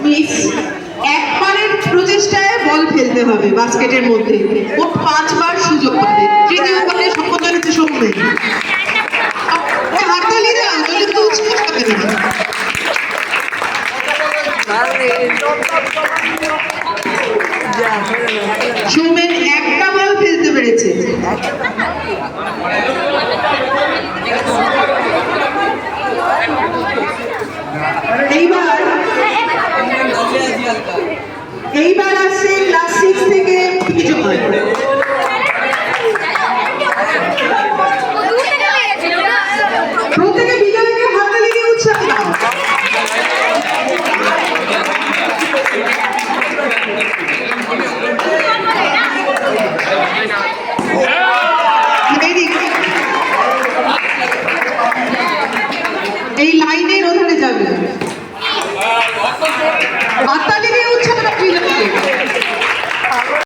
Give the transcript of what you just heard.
Miss একবারের প্রচেষ্টায় বল ফেলতে হবে বাস্কেটের মধ্যে, মোট 5 বার সুযোগ পাবে। তৃতীয় বলে সম্বোধন হচ্ছে সৌম্যের। হাততালি দাও, নইলে তো উৎসাহ হবে না। সৌমেন একটা বল ফেলতে পেরেছে। এইবার